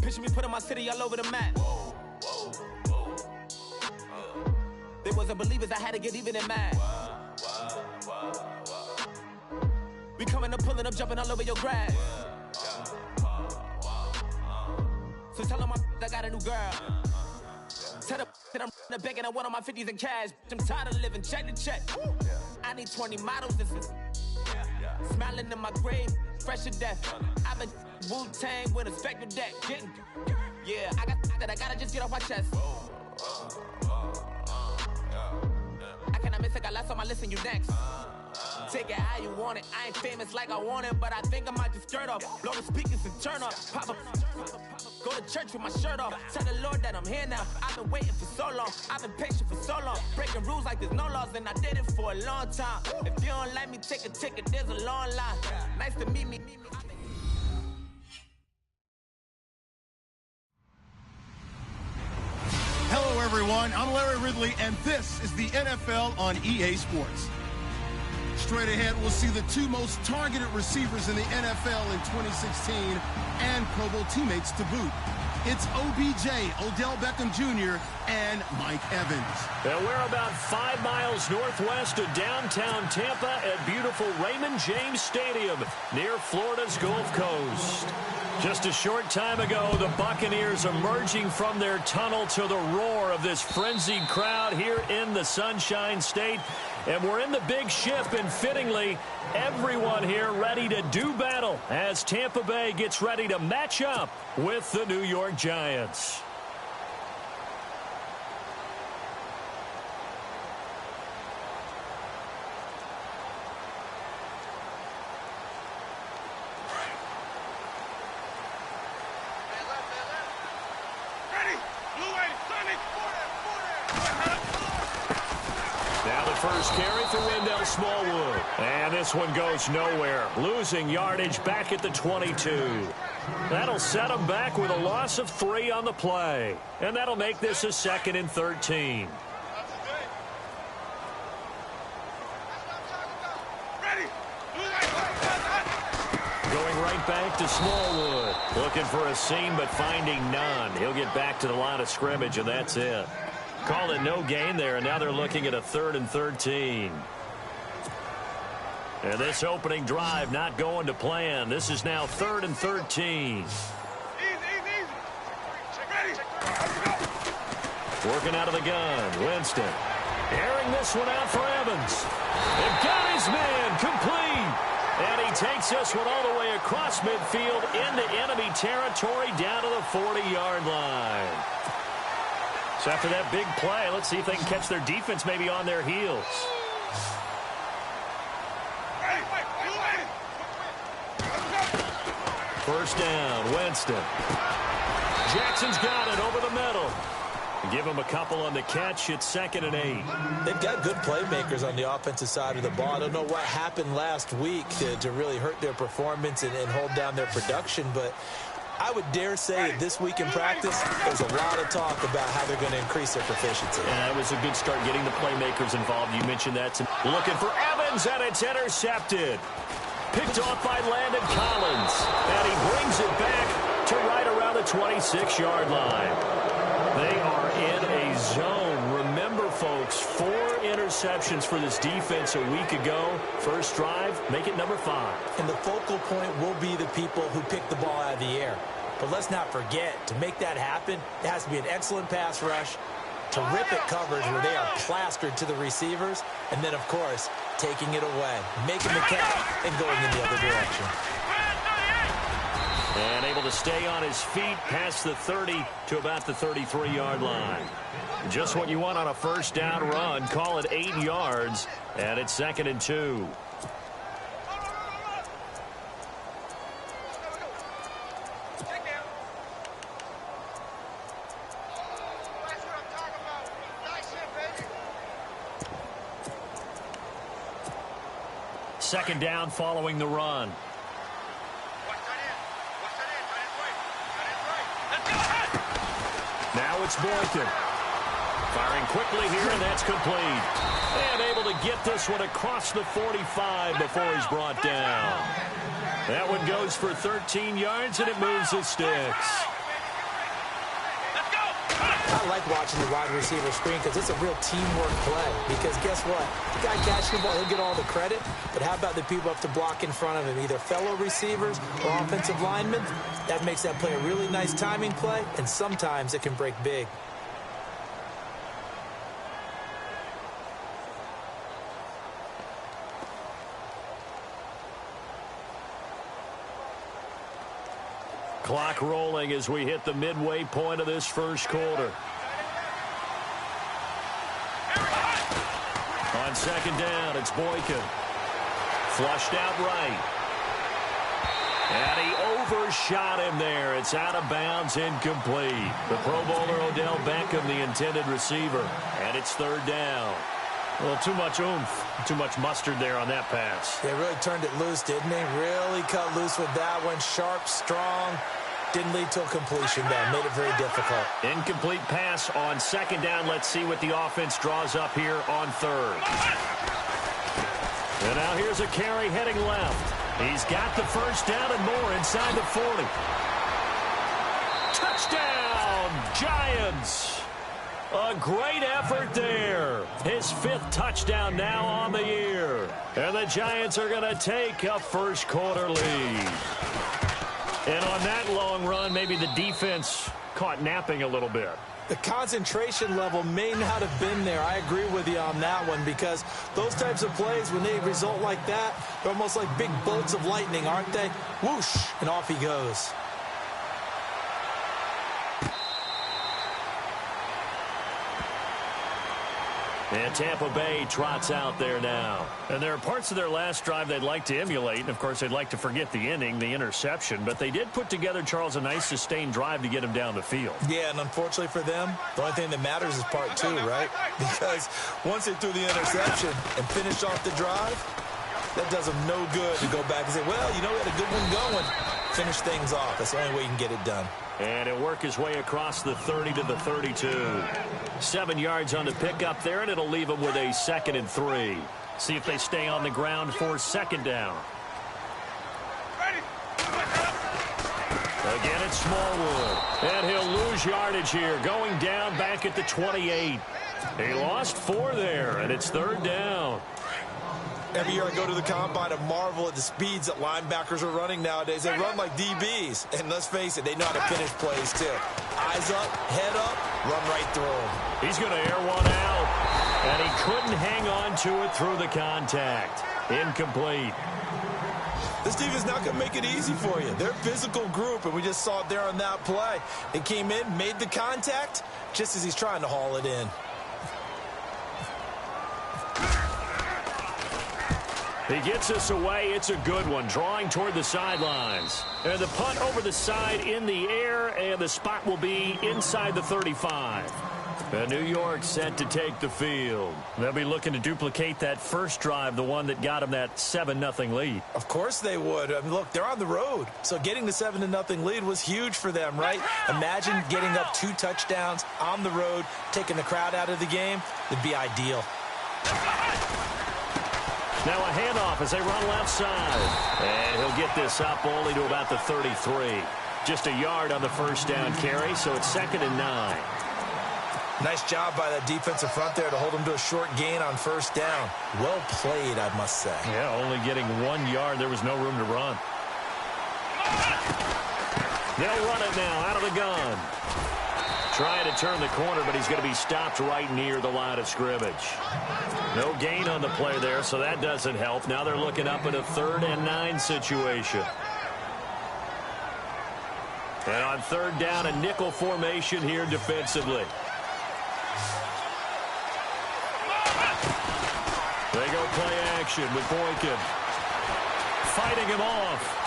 Picture me putting my city all over the map. They wasn't believers, I had to get even and mad. We coming up, pulling up, jumping all over your grass. So tell them I got a new girl. Tell them that I'm in the bank and I want all my 50s in cash. I'm tired of living check to check. I need 20 models. This is smiling in my grave, fresh to death. I've been Wu-Tang with a spectral deck. Yeah, I gotta just get off my chest. I cannot miss it, got lots on my list and you next. Take it how you want it. I ain't famous like I want it, but I think I might just skirt off. Blow the speakers and turn off. Pop up. Go to church with my shirt off. Tell the Lord that I'm here now. I've been waiting for so long. I've been patient for so long. Breaking rules like there's no laws, and I did it for a long time. If you don't like me, take a ticket. There's a long line. Nice to meet me. Hello, everyone. I'm Larry Ridley, and this is the NFL on EA Sports. Straight ahead, we'll see the two most targeted receivers in the NFL in 2016 and Pro Bowl teammates to boot. It's OBJ, Odell Beckham Jr., and Mike Evans. Well, we're about 5 miles northwest of downtown Tampa at beautiful Raymond James Stadium near Florida's Gulf Coast. Just a short time ago, the Buccaneers emerging from their tunnel to the roar of this frenzied crowd here in the Sunshine State. And we're in the big ship, and fittingly, everyone here ready to do battle as Tampa Bay gets ready to match up with the New York Giants. First carry for Wendell Smallwood. And this one goes nowhere. Losing yardage back at the 22. That'll set him back with a loss of 3 on the play. And that'll make this a 2nd and 13. Going right back to Smallwood. Looking for a seam but finding none. He'll get back to the line of scrimmage, and that's it. Called it no gain there, and now they're looking at a 3rd and 13. And this opening drive not going to plan. This is now 3rd and 13. Working out of the gun, Winston. Airing this one out for Evans. And got his man complete. And he takes this one all the way across midfield into enemy territory down to the 40-yard line. So after that big play, let's see if they can catch their defense maybe on their heels. First down, Winston. Jackson's got it over the middle. Give him a couple on the catch. It's 2nd and 8. They've got good playmakers on the offensive side of the ball. I don't know what happened last week to really hurt their performance and hold down their production, but I would dare say that this week in practice, there's a lot of talk about how they're going to increase their proficiency. Yeah, that was a good start getting the playmakers involved. You mentioned that. Looking for Evans, and it's intercepted. Picked off by Landon Collins. And he brings it back to right around the 26-yard line. They are in a zone. Remember, folks, 4 interceptions for this defense a week ago. First drive, make it number 5. And the focal point will be the people who pick the ball out of the air. But let's not forget, to make that happen, it has to be an excellent pass rush, terrific coverage where they are plastered to the receivers, and then, of course, taking it away, making the catch, and going in the other direction. And able to stay on his feet past the 30 to about the 33-yard line. Just what you want on a first down run. Call it 8 yards, and it's 2nd and 2. Second down following the run. Now it's Boynton. Firing quickly here, and that's complete. And able to get this one across the 45 before he's brought down. That one goes for 13 yards, and it moves the sticks. I like watching the wide receiver screen because it's a real teamwork play. Because guess what? The guy catching the ball, he'll get all the credit. But how about the people up to block in front of him, either fellow receivers or offensive linemen? That makes that play a really nice timing play, and sometimes it can break big. Clock rolling as we hit the midway point of this first quarter. On second down, it's Boykin. Flushed out right. And he overshot him there. It's out of bounds, incomplete. The Pro Bowler Odell Beckham, the intended receiver. And it's third down. Well, too much oomph, too much mustard there on that pass. They really turned it loose, didn't they? Really cut loose with that one. Sharp, strong. Didn't lead to a completion, though. Made it very difficult. Incomplete pass on second down. Let's see what the offense draws up here on third. And now here's a carry heading left. He's got the first down and more inside the 40. Touchdown, Giants! A great effort there. His 5th touchdown now on the year. And the Giants are going to take a first quarter lead. And on that long run, maybe the defense caught napping a little bit. The concentration level may not have been there. I agree with you on that one because those types of plays, when they result like that, they're almost like big bolts of lightning, aren't they? Whoosh, and off he goes. And Tampa Bay trots out there now. And there are parts of their last drive they'd like to emulate. And, of course, they'd like to forget the inning, the interception. But they did put together, Charles, a nice sustained drive to get him down the field. Yeah, and unfortunately for them, the only thing that matters is part 2, right? Because once they threw the interception and finished off the drive, that does them no good to go back and say, well, you know, we had a good one going. Finish things off. That's the only way you can get it done. And he'll work his way across the 30 to the 32. 7 yards on the pickup there, and it'll leave him with a 2nd and 3. See if they stay on the ground for second down. Again, it's Smallwood. And he'll lose yardage here, going down back at the 28. He lost 4 there, and it's third down. Every year I go to the combine and marvel at the speeds that linebackers are running nowadays. They run like DBs. And let's face it, they know how to finish plays too. Eyes up, head up, run right through them. He's going to air one out. And he couldn't hang on to it through the contact. Incomplete. This team is not going to make it easy for you. They're a physical group, and we just saw it there on that play. They came in, made the contact, just as he's trying to haul it in. He gets us away. It's a good one. Drawing toward the sidelines. And the punt over the side in the air, and the spot will be inside the 35. And New York set to take the field. They'll be looking to duplicate that first drive, the one that got them that 7-0 lead. Of course they would. I mean, look, they're on the road. So getting the 7-0 lead was huge for them, right? Imagine getting up 2 touchdowns on the road, taking the crowd out of the game. It'd be ideal. Now a handoff as they run left side. And he'll get this up only to about the 33. Just a yard on the first down carry, so it's 2nd and 9. Nice job by that defensive front there to hold him to a short gain on first down. Well played, I must say. Yeah, only getting 1 yard. There was no room to run. They'll run it now out of the gun. Trying to turn the corner, but he's going to be stopped right near the line of scrimmage. No gain on the play there, so that doesn't help. Now they're looking up at a 3rd and 9 situation. And on third down, a nickel formation here defensively. They go play action with Boykin. Fighting him off.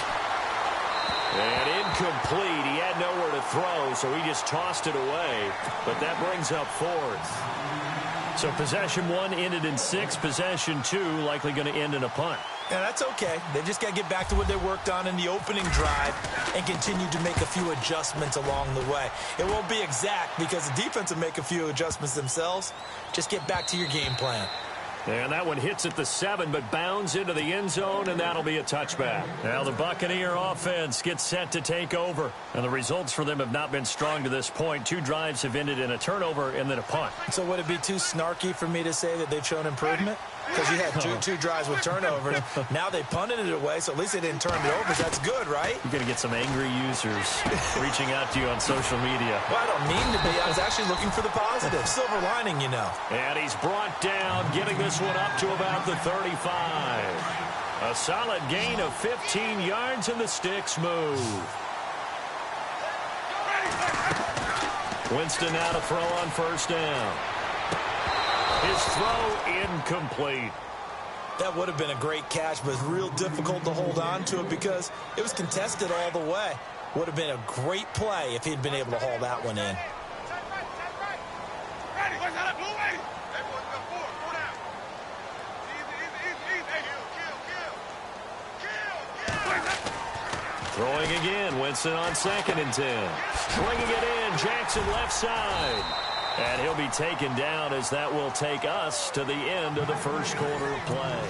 And incomplete. He had nowhere to throw, so he just tossed it away. But that brings up 4th. So possession 1 ended in 6. Possession 2 likely going to end in a punt. And that's okay. They just got to get back to what they worked on in the opening drive and continue to make a few adjustments along the way. It won't be exact because the defense will make a few adjustments themselves. Just get back to your game plan. And that one hits at the 7, but bounds into the end zone, and that'll be a touchback. Now the Buccaneer offense gets set to take over. And the results for them have not been strong to this point. 2 drives have ended in a turnover and then a punt. So would it be too snarky for me to say that they've shown improvement? Because you had two drives with turnovers. Now they punted it away, so at least they didn't turn it over. So that's good, right? You're going to get some angry users reaching out to you on social media. Well, I don't mean to be. I was actually looking for the positive. Silver lining, you know. And he's brought down, getting this one up to about the 35. A solid gain of 15 yards, and the sticks move. Winston now to throw on first down. His throw incomplete. That would have been a great catch, but it's real difficult to hold on to it because it was contested all the way. Would have been a great play if he'd been able to haul that one in. Throwing again, Winston on 2nd and 10. Stringing it in, Jackson left side. And he'll be taken down as that will take us to the end of the first quarter of play.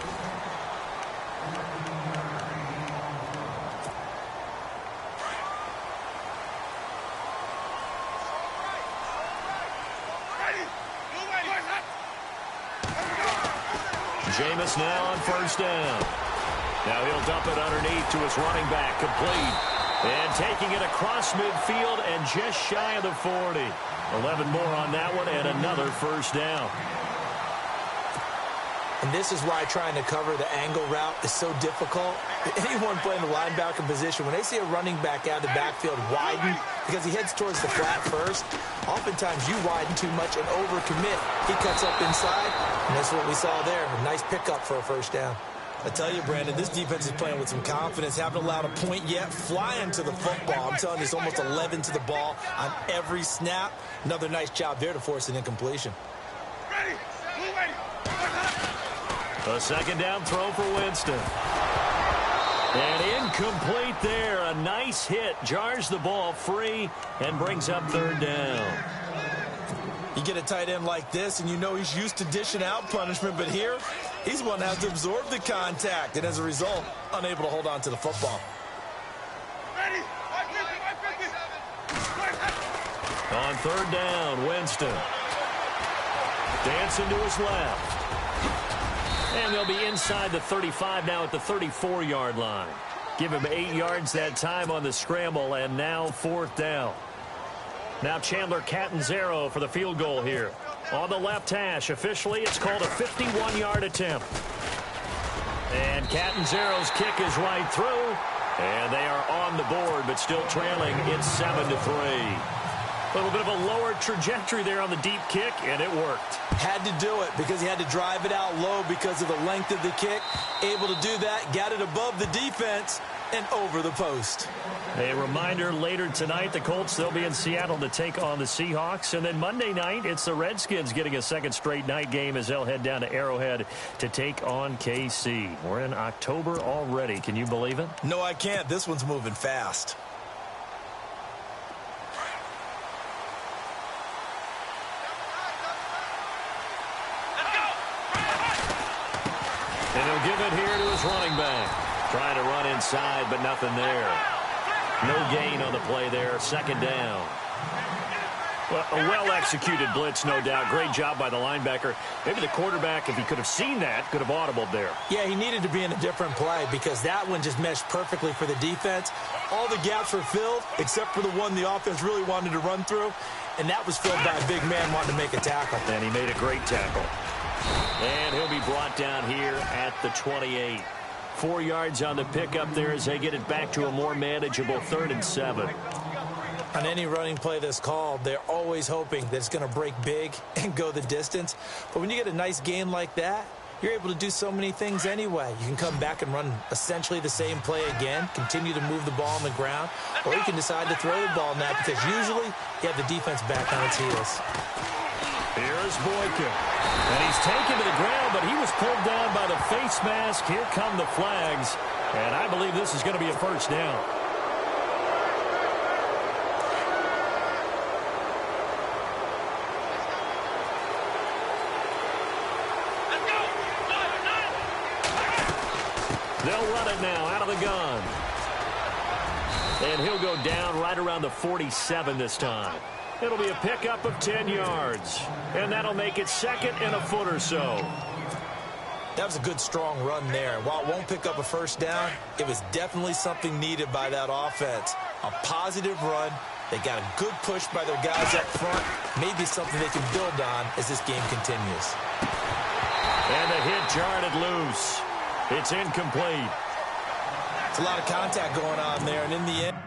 Jameis now on first down. Now he'll dump it underneath to his running back, complete. And taking it across midfield and just shy of the 40. 11 more on that one and another first down. And this is why trying to cover the angle route is so difficult. Anyone playing the linebacker position, when they see a running back out of the backfield widen because he heads towards the flat first, oftentimes you widen too much and overcommit. He cuts up inside, and that's what we saw there. A nice pickup for a first down. I tell you, Brandon, this defense is playing with some confidence. Haven't allowed a point yet. Flying to the football. I'm telling you, it's almost 11 to the ball on every snap. Another nice job there to force an incompletion. A second down throw for Winston. And incomplete there. A nice hit. Jars the ball free and brings up 3rd down. You get a tight end like this, and you know he's used to dishing out punishment, but here, he's one that has to absorb the contact, and as a result, unable to hold on to the football. On 3rd down, Winston. Dancing to his left. And they'll be inside the 35 now at the 34-yard line. Give him 8 yards that time on the scramble, and now 4th down. Now Chandler Catanzaro for the field goal here. On the left hash, officially it's called a 51-yard attempt. And Catanzaro's kick is right through. And they are on the board, but still trailing. It's 7-3. A little bit of a lower trajectory there on the deep kick, and it worked. Had to do it because he had to drive it out low because of the length of the kick. Able to do that, got it above the defense and over the post. A reminder, later tonight, the Colts, they'll be in Seattle to take on the Seahawks. And then Monday night, it's the Redskins getting a second straight night game as they'll head down to Arrowhead to take on KC. We're in October already. Can you believe it? No, I can't. This one's moving fast. And he'll give it here to his running back. Trying to run inside, but nothing there. No gain on the play there. 2nd down. Well, a well-executed blitz, no doubt. Great job by the linebacker. Maybe the quarterback, if he could have seen that, could have audibled there. Yeah, he needed to be in a different play because that one just meshed perfectly for the defense. All the gaps were filled except for the one the offense really wanted to run through, and that was filled by a big man wanting to make a tackle. And he made a great tackle. And he'll be brought down here at the 28. 4 yards on the pickup there as they get it back to a more manageable 3rd and 7. On any running play that's called, they're always hoping that it's going to break big and go the distance. But when you get a nice gain like that, you're able to do so many things anyway. You can come back and run essentially the same play again, continue to move the ball on the ground, or you can decide to throw the ball now because usually you have the defense back on its heels. Here's Boykin. And he's taken to the ground, but he was pulled down by the face mask. Here come the flags. And I believe this is going to be a first down. They'll run it now out of the gun. And he'll go down right around the 47 this time. It'll be a pickup of 10 yards. And that'll make it second and a foot or so. That was a good, strong run there. While it won't pick up a first down, it was definitely something needed by that offense. A positive run. They got a good push by their guys up front. Maybe something they can build on as this game continues. And the hit jarred it loose. It's incomplete. It's a lot of contact going on there, and in the end,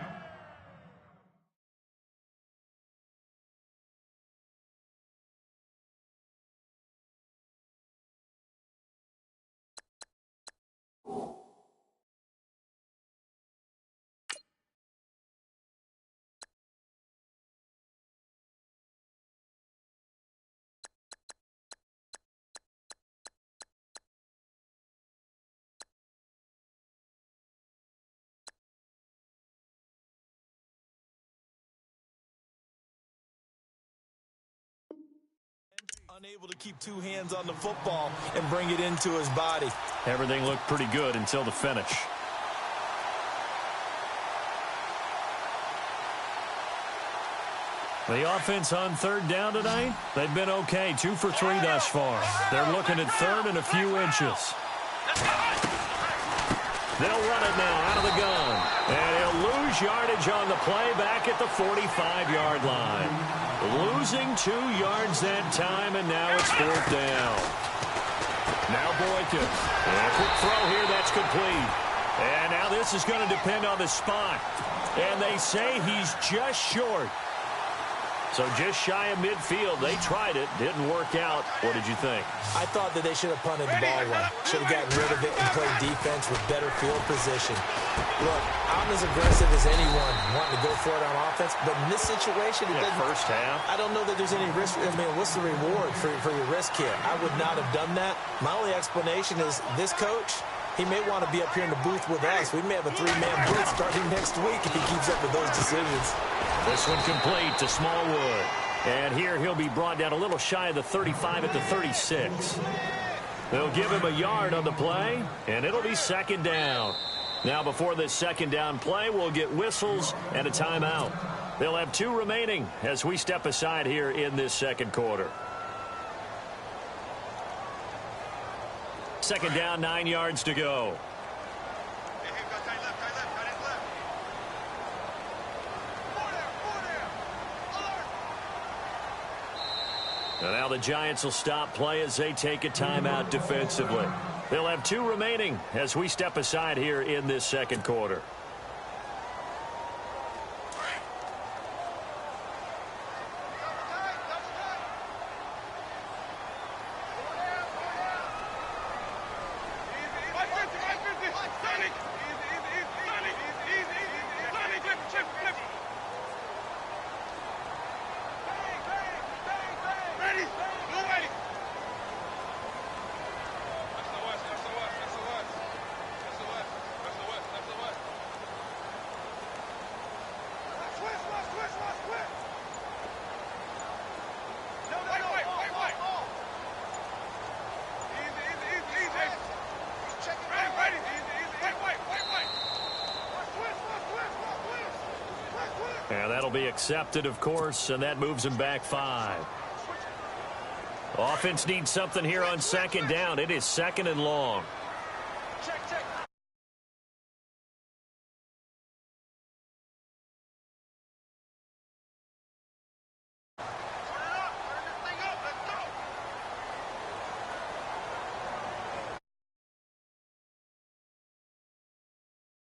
unable to keep two hands on the football and bring it into his body. Everything looked pretty good until the finish. The offense on third down tonight, they've been okay. 2 for 3 thus far. They're looking at third and a few inches. They'll run it now out of the gun. And he'll lose yardage on the play back at the 45-yard line. Losing 2 yards that time, and now it's fourth down. Now Boykin. And a quick throw here, that's complete. And now this is going to depend on the spot. And they say he's just short. So just shy of midfield. They tried it. Didn't work out. What did you think? I thought that they should have punted the ball away. Should have gotten rid of it and played defense with better field position. Look, I'm as aggressive as anyone wanting to go for it on offense, but in this situation, it doesn't. First half. I don't know that there's any risk. I mean, what's the reward for your risk here? I would not have done that. My only explanation is this coach, he may want to be up here in the booth with us. We may have a 3-man blitz starting next week if he keeps up with those decisions. This one complete to Smallwood. And here he'll be brought down a little shy of the 35 at the 36. They'll give him a yard on the play, and it'll be second down. Now before this second down play, we'll get whistles and a timeout. They'll have 2 remaining as we step aside here in this second quarter. Second down, 9 yards to go. And now the Giants will stop play as they take a timeout defensively. They'll have 2 remaining as we step aside here in this second quarter. And that'll be accepted, of course, and that moves him back 5. Offense needs something here on second down. It is second and long. Check, check.